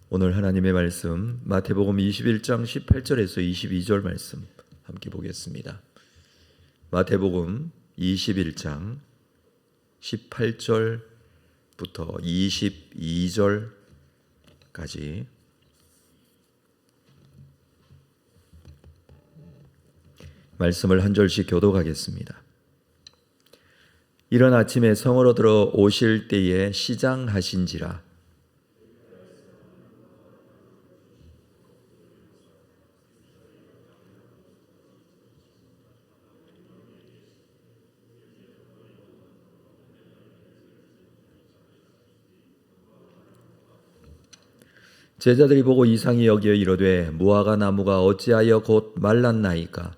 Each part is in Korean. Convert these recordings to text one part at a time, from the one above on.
오늘 하나님의 말씀 마태복음 21장 18절에서 22절 말씀 함께 보겠습니다. 마태복음 21장 18절부터 22절까지 말씀을 한 절씩 교독하겠습니다. 이른 아침에 성으로 들어 오실 때에 시장하신지라. 제자들이 보고 이상히 여기어 이르되 무화과 나무가 어찌하여 곧 말랐나이까.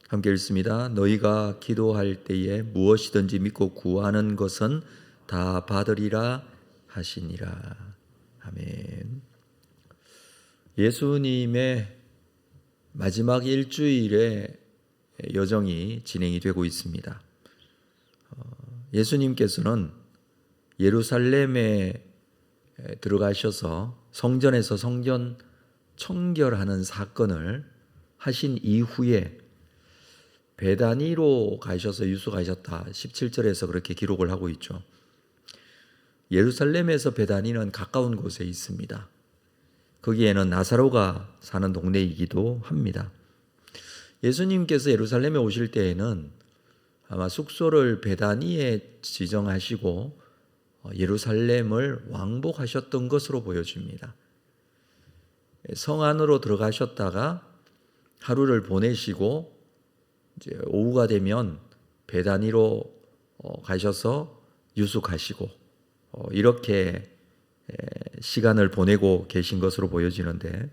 함께 읽습니다. 너희가 기도할 때에 무엇이든지 믿고 구하는 것은 다 받으리라 하시니라. 아멘. 예수님의 마지막 일주일의 여정이 진행이 되고 있습니다. 예수님께서는 예루살렘에 들어가셔서 성전에서 성전 청결하는 사건을 하신 이후에 베다니로 가셔서 유숙하셨다. 17절에서 그렇게 기록을 하고 있죠. 예루살렘에서 베다니는 가까운 곳에 있습니다. 거기에는 나사로가 사는 동네이기도 합니다. 예수님께서 예루살렘에 오실 때에는 아마 숙소를 베다니에 지정하시고 예루살렘을 왕복하셨던 것으로 보여집니다. 성 안으로 들어가셨다가 하루를 보내시고 이제 오후가 되면 베다니로 가셔서 유숙하시고 이렇게 시간을 보내고 계신 것으로 보여지는데,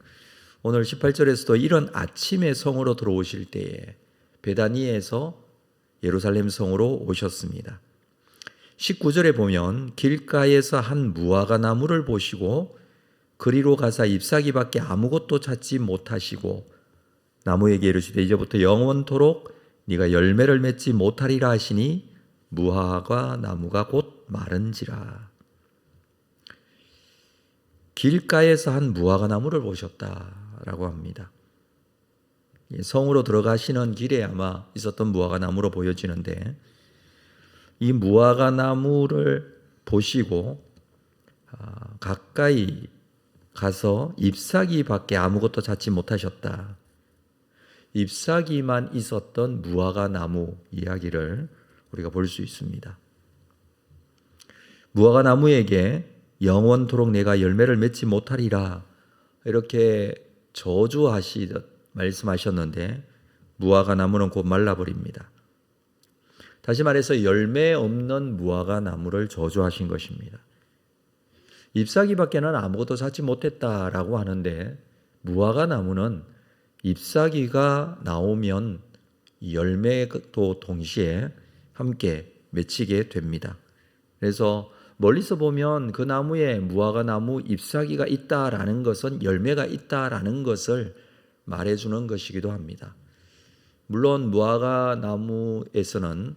오늘 18절에서도 이런 아침에 성으로 들어오실 때에 베다니에서 예루살렘 성으로 오셨습니다. 19절에 보면 길가에서 한 무화과 나무를 보시고 그리로 가사 잎사귀밖에 아무것도 찾지 못하시고 나무에게 이르시되 이제부터 영원토록 네가 열매를 맺지 못하리라 하시니 무화과 나무가 곧 마른지라. 길가에서 한 무화과 나무를 보셨다라고 합니다. 성으로 들어가시는 길에 아마 있었던 무화과 나무로 보여지는데, 이 무화과 나무를 보시고 가까이 가서 잎사귀밖에 아무것도 찾지 못하셨다. 잎사귀만 있었던 무화과 나무 이야기를 우리가 볼 수 있습니다. 무화과 나무에게 영원토록 내가 열매를 맺지 못하리라 이렇게 저주하시듯 말씀하셨는데, 무화과 나무는 곧 말라버립니다. 다시 말해서 열매 없는 무화과 나무를 저주하신 것입니다. 잎사귀밖에는 아무것도 찾지 못했다라고 하는데, 무화과 나무는 잎사귀가 나오면 열매도 동시에 함께 맺히게 됩니다. 그래서 멀리서 보면 그 나무에 무화과 나무 잎사귀가 있다라는 것은 열매가 있다라는 것을 말해주는 것이기도 합니다. 물론 무화과 나무에서는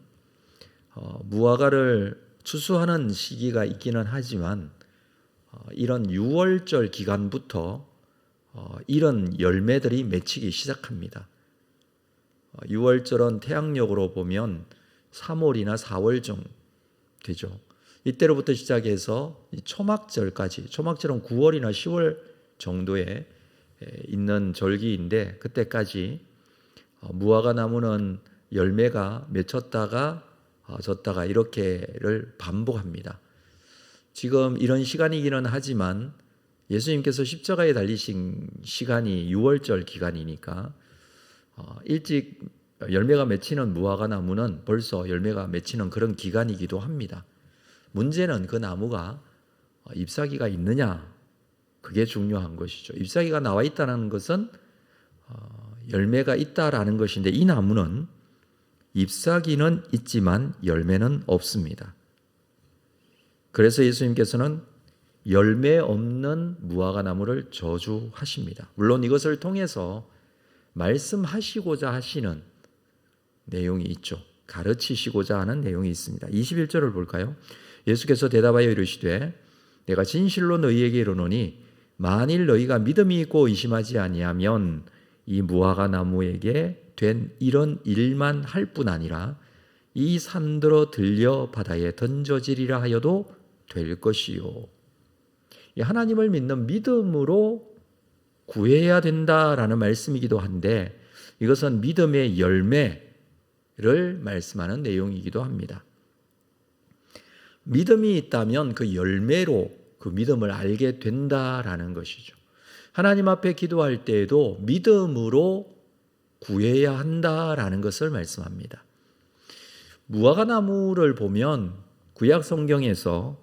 무화과를 추수하는 시기가 있기는 하지만 이런 6월절 기간부터 이런 열매들이 맺히기 시작합니다. 6월절은 태양력으로 보면 3월이나 4월 정도 되죠. 이때로부터 시작해서 초막절까지, 초막절은 9월이나 10월 정도에 있는 절기인데, 그때까지 무화과 나무는 열매가 맺혔다가 졌다가 이렇게를 반복합니다. 지금 이런 시간이기는 하지만 예수님께서 십자가에 달리신 시간이 6월절 기간이니까 일찍 열매가 맺히는 무화과 나무는 벌써 열매가 맺히는 그런 기간이기도 합니다. 문제는 그 나무가 잎사귀가 있느냐, 그게 중요한 것이죠. 잎사귀가 나와 있다는 것은 열매가 있다라는 것인데, 이 나무는 잎사귀는 있지만 열매는 없습니다. 그래서 예수님께서는 열매 없는 무화과 나무를 저주하십니다. 물론 이것을 통해서 말씀하시고자 하시는 내용이 있죠. 가르치시고자 하는 내용이 있습니다. 21절을 볼까요? 예수께서 대답하여 이르시되 내가 진실로 너희에게 이르노니 만일 너희가 믿음이 있고 의심하지 아니하면 이 무화과 나무에게 된 이런 일만 할 뿐 아니라 이 산들어 들려 바다에 던져지리라 하여도 될 것이요. 하나님을 믿는 믿음으로 구해야 된다라는 말씀이기도 한데 이것은 믿음의 열매를 말씀하는 내용이기도 합니다. 믿음이 있다면 그 열매로 그 믿음을 알게 된다라는 것이죠. 하나님 앞에 기도할 때에도 믿음으로 구해야 한다라는 것을 말씀합니다. 무화과 나무를 보면 구약 성경에서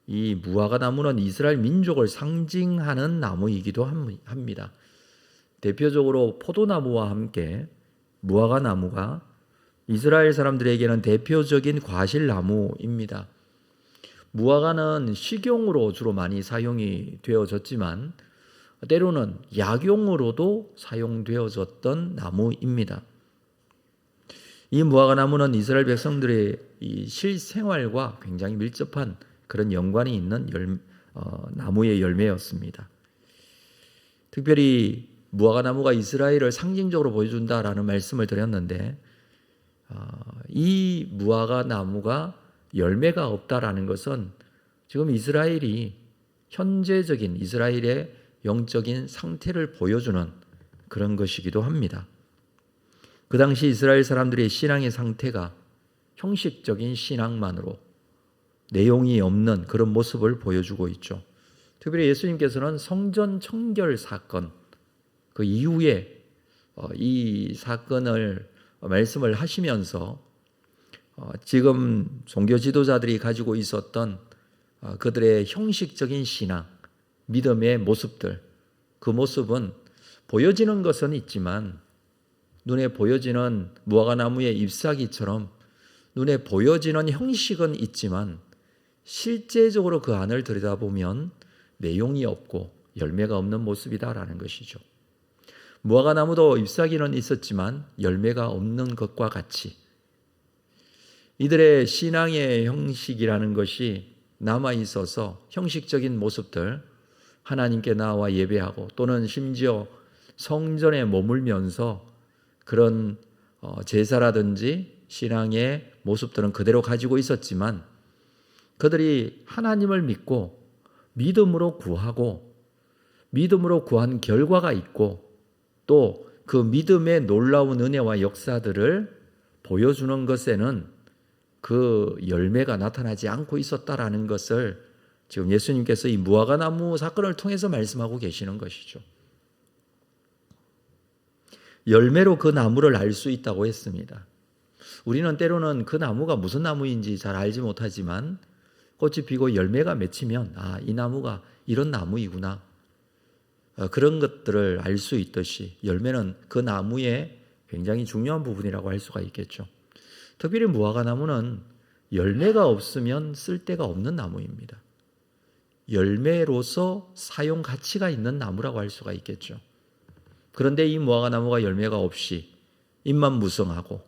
이 무화과 나무는 이스라엘 민족을 상징하는 나무이기도 합니다. 대표적으로 포도나무와 함께 무화과 나무가 이스라엘 사람들에게는 대표적인 과실나무입니다. 무화과는 식용으로 주로 많이 사용이 되어졌지만 때로는 약용으로도 사용되어졌던 나무입니다. 이 무화과 나무는 이스라엘 백성들의 이 실생활과 굉장히 밀접한 그런 연관이 있는 나무의 열매였습니다. 특별히 무화과 나무가 이스라엘을 상징적으로 보여준다라는 말씀을 드렸는데 이 무화과 나무가 열매가 없다라는 것은 지금 이스라엘이 현재적인 이스라엘의 영적인 상태를 보여주는 그런 것이기도 합니다. 그 당시 이스라엘 사람들의 신앙의 상태가 형식적인 신앙만으로 내용이 없는 그런 모습을 보여주고 있죠. 특별히 예수님께서는 성전 청결 사건 그 이후에 이 사건을 말씀을 하시면서 지금 종교 지도자들이 가지고 있었던 그들의 형식적인 신앙, 믿음의 모습들, 그 모습은 보여지는 것은 있지만 눈에 보여지는 무화과 나무의 잎사귀처럼 눈에 보여지는 형식은 있지만 실제적으로 그 안을 들여다보면 내용이 없고 열매가 없는 모습이다라는 것이죠. 무화과 나무도 잎사귀는 있었지만 열매가 없는 것과 같이 이들의 신앙의 형식이라는 것이 남아 있어서 형식적인 모습들, 하나님께 나와 예배하고 또는 심지어 성전에 머물면서 그런 제사라든지 신앙의 모습들은 그대로 가지고 있었지만 그들이 하나님을 믿고 믿음으로 구하고 믿음으로 구한 결과가 있고 또 그 믿음의 놀라운 은혜와 역사들을 보여주는 것에는 그 열매가 나타나지 않고 있었다라는 것을 지금 예수님께서 이 무화과 나무 사건을 통해서 말씀하고 계시는 것이죠. 열매로 그 나무를 알 수 있다고 했습니다. 우리는 때로는 그 나무가 무슨 나무인지 잘 알지 못하지만 꽃이 피고 열매가 맺히면 이 나무가 이런 나무이구나. 그런 것들을 알 수 있듯이 열매는 그 나무의 굉장히 중요한 부분이라고 할 수가 있겠죠. 특별히 무화과 나무는 열매가 없으면 쓸데가 없는 나무입니다. 열매로서 사용 가치가 있는 나무라고 할 수가 있겠죠. 그런데 이 무화과 나무가 열매가 없이 잎만 무성하고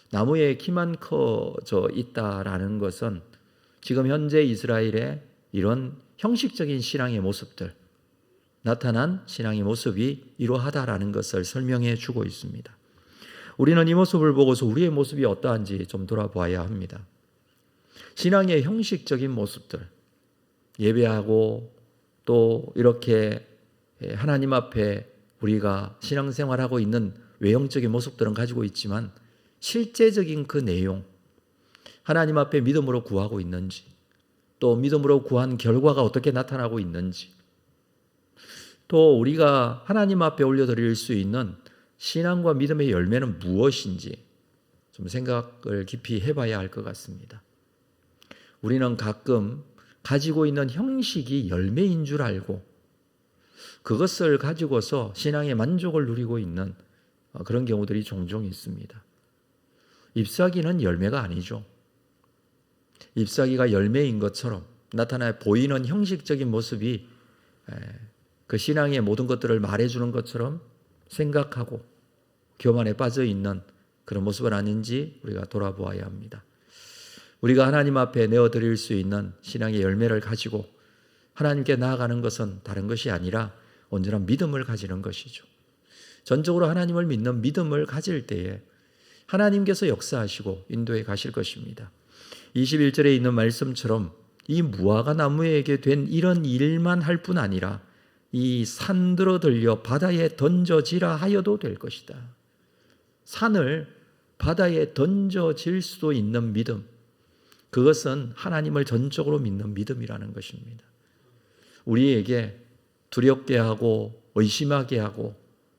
나무의 키만 커져 있다라는 것은 지금 현재 이스라엘의 이런 형식적인 신앙의 모습들, 나타난 신앙의 모습이 이러하다라는 것을 설명해 주고 있습니다. 우리는 이 모습을 보고서 우리의 모습이 어떠한지 좀 돌아봐야 합니다. 신앙의 형식적인 모습들, 예배하고 또 이렇게 하나님 앞에 우리가 신앙생활하고 있는 외형적인 모습들은 가지고 있지만 실제적인 그 내용, 하나님 앞에 믿음으로 구하고 있는지 또 믿음으로 구한 결과가 어떻게 나타나고 있는지 또 우리가 하나님 앞에 올려드릴 수 있는 신앙과 믿음의 열매는 무엇인지 좀 생각을 깊이 해봐야 할 것 같습니다. 우리는 가끔 가지고 있는 형식이 열매인 줄 알고 그것을 가지고서 신앙의 만족을 누리고 있는 그런 경우들이 종종 있습니다. 잎사귀는 열매가 아니죠. 잎사귀가 열매인 것처럼 나타나 보이는 형식적인 모습이 그 신앙의 모든 것들을 말해주는 것처럼 생각하고 교만에 빠져 있는 그런 모습은 아닌지 우리가 돌아보아야 합니다. 우리가 하나님 앞에 내어드릴 수 있는 신앙의 열매를 가지고 하나님께 나아가는 것은 다른 것이 아니라 온전한 믿음을 가지는 것이죠. 전적으로 하나님을 믿는 믿음을 가질 때에 하나님께서 역사하시고 인도해 가실 것입니다. 21절에 있는 말씀처럼 이 무화과 나무에게 된 이런 일만 할 뿐 아니라 이 산들어 들려 바다에 던져지라 하여도 될 것이다. 산을 바다에 던져질 수도 있는 믿음, 그것은 하나님을 전적으로 믿는 믿음이라는 것입니다. 우리에게 두렵게 하고 의심하게 하고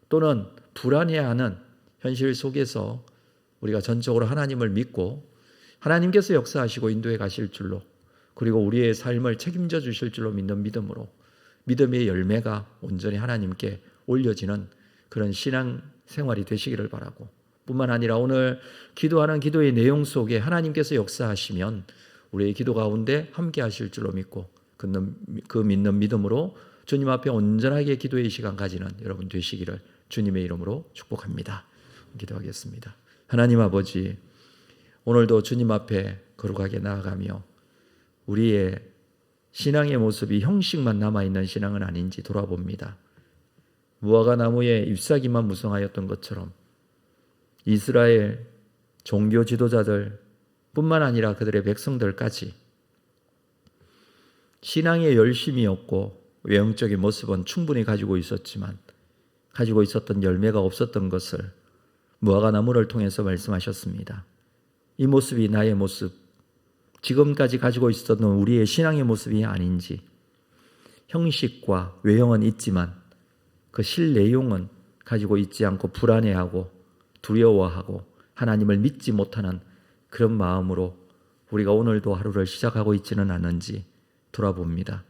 또는 불안해하는 현실 속에서 우리가 전적으로 하나님을 믿고 하나님께서 역사하시고 인도해 가실 줄로, 그리고 우리의 삶을 책임져 주실 줄로 믿는 믿음으로 믿음의 열매가 온전히 하나님께 올려지는 그런 신앙 생활이 되시기를 바라고, 뿐만 아니라 오늘 기도하는 기도의 내용 속에 하나님께서 역사하시면 우리의 기도 가운데 함께 하실 줄로 믿고 그 믿는 믿음으로 주님 앞에 온전하게 기도의 시간 가지는 여러분 되시기를 주님의 이름으로 축복합니다. 기도하겠습니다. 하나님 아버지, 오늘도 주님 앞에 거룩하게 나아가며 우리의 신앙의 모습이 형식만 남아있는 신앙은 아닌지 돌아봅니다. 무화과 나무에 잎사귀만 무성하였던 것처럼 이스라엘 종교 지도자들 뿐만 아니라 그들의 백성들까지 신앙의 열심이 없고 외형적인 모습은 충분히 가지고 있었지만 가지고 있었던 열매가 없었던 것을 무화과 나무를 통해서 말씀하셨습니다. 이 모습이 나의 모습, 지금까지 가지고 있었던 우리의 신앙의 모습이 아닌지, 형식과 외형은 있지만 그 실내용은 가지고 있지 않고 불안해하고 두려워하고 하나님을 믿지 못하는 그런 마음으로 우리가 오늘도 하루를 시작하고 있지는 않은지 돌아봅니다.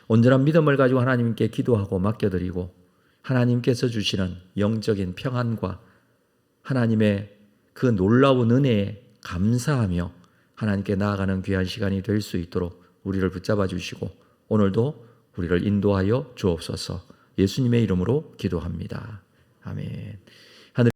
온전한 믿음을 가지고 하나님께 기도하고 맡겨드리고 하나님께서 주시는 영적인 평안과 하나님의 그 놀라운 은혜에 감사하며 하나님께 나아가는 귀한 시간이 될 수 있도록 우리를 붙잡아 주시고 오늘도 우리를 인도하여 주옵소서. 예수님의 이름으로 기도합니다. 아멘.